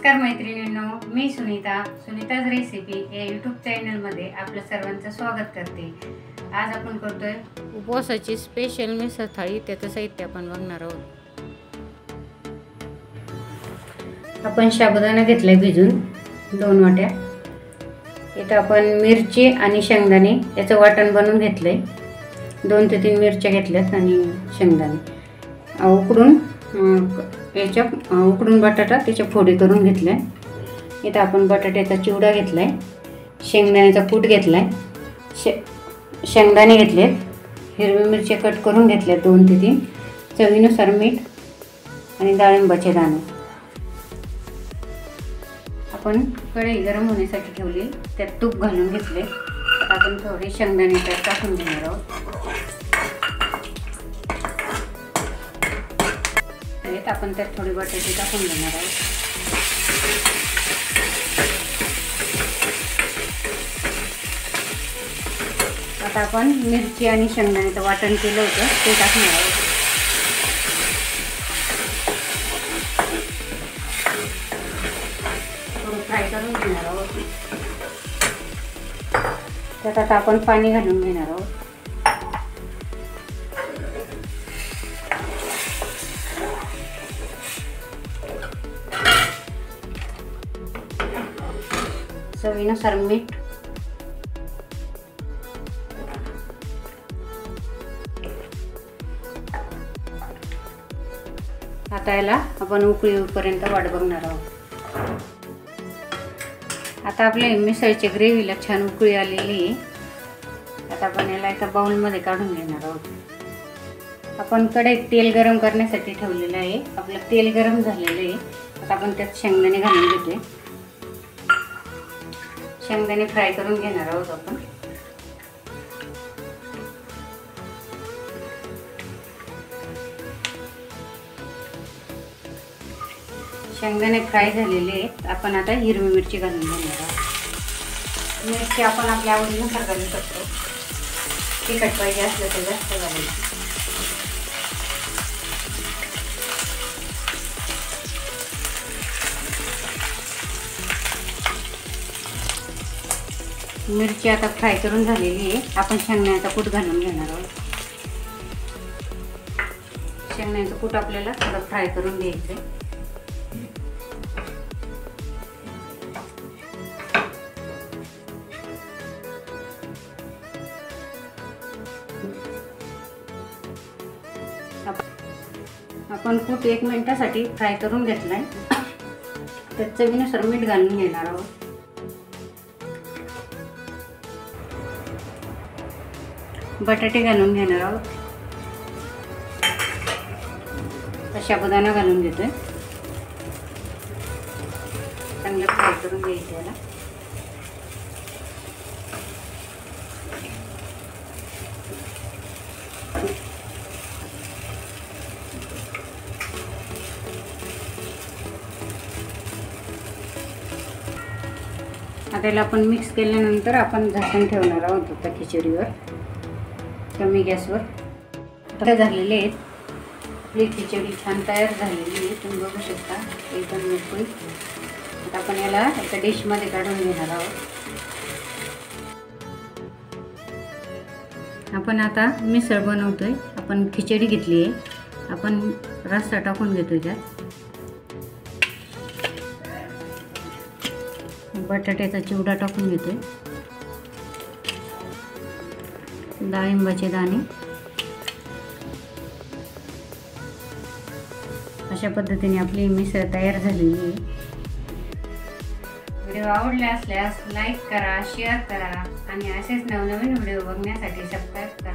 नमस्कार मैत्रिणींनो, मी सुनीताज रेसिपी या यूट्यूब चॅनलमध्ये आपलं सर्वांचं स्वागत करते। आज आपण करतोय उपवासाची स्पेशल मिसळ थाळी। त्याचं साहित्य आपण बघणार आहोत। आपण साबुदाणा घेतलाय भिजून 2 वाट्या। इथं आपण मिरची आणि शेंगदाणे याचं वाटण बनवून घेतलंय। 2 ते 3 मिरच्या घेतल्यात आणि शेंगदाणे उकडून बटाटा त्याच्या फोडी करून घेतलाय। इथं आपण बटाट्याचा चिवडा घेतलाय, शेंगदाण्याचा कूट घेतलाय, शेंगदाणे घेतलेत, हिरवी मिरची कट करून घेतल्या 2 ते 3, चवीनुसार मीठ आणि डाळिंबाचे दाणे। आपण कढई गरम होण्यासाठी ठेवली, त्यात तूप घालून घेतले। आता आपण थोडे शेंगदाणे त्यात टाकून घेणार आहोत। आपण त्यात थोडे बटाटे टाकून देणार आहोत। आता आपण मिरची आणि शेंगदाण्याचं वाटण केलं होतं ते टाकणार आहोत। थोडं फ्राय करून घेणार आहोत। त्यात आता आपण पाणी घालून घेणार आहोत। चवीनुसार मीठ, आता याला आपण उकळी येईपर्यंत वाट बघणार आहोत। आता आपल्या मिसळच्या ग्रेव्हीला छान उकळी आलेली आहे। आता आपण याला एका बाउलमध्ये काढून घेणार आहोत। आपण कढईत तेल गरम करण्यासाठी ठेवलेलं आहे। आपलं तेल गरम झालेलं आहे। आता आपण त्यात शेंगदाणे घालून घेतोय। शेंगदाणे फ्राय करून घेणार आहोत आपण। शेंगदाणे फ्राय झालेले आहेत। आपण आता हिरवी मिरची घालून घेणार आहोत। मिरची आपण आपल्या आवडीनुसार घालू शकतो। तिखट पाहिजे असलं तर जास्त घालायची। मिरची आता फ्राय करून झालेली आहे। आपण शेंगदाण्याचा कूट घालून घेणार आहोत। शेंगदाण्याचं कूट आपल्याला थोडं फ्राय करून घ्यायचं आहे। आपण कूट 1 मिनिटासाठी फ्राय करून घेतलाय। त्यात चवीनुसार मीठ घालून घेणार आहोत। बटाटे घालून घेणार आहोत। साबुदाणा घालून घेतोय। चांगलं फ्राय करून घ्यायचं याला। आता याला आपण मिक्स केल्यानंतर आपण झाकण ठेवणार आहोत आता खिचडीवर, कमी गॅसवर। आता झालेले आहेत। आपली खिचडी छान तयार झालेली आहे, तुम्ही बघू शकता एकदम मोकळी। आता आपण याला एका डिशमध्ये काढून घेणार आहोत। आपण आता मिसळ बनवतोय। आपण खिचडी घेतली आहे, आपण रस्सा टाकून घेतोय त्यात। बटाट्याचा चिवडा टाकून घेतोय, डाळिंबाचे दाणे। अशा पद्धतीने आपली मिसळ तयार झालेली आहे। व्हिडिओ आवडले असल्यास लाईक करा, शेअर करा आणि असेच नवनवीन व्हिडिओ बघण्यासाठी सबस्क्राईब करा।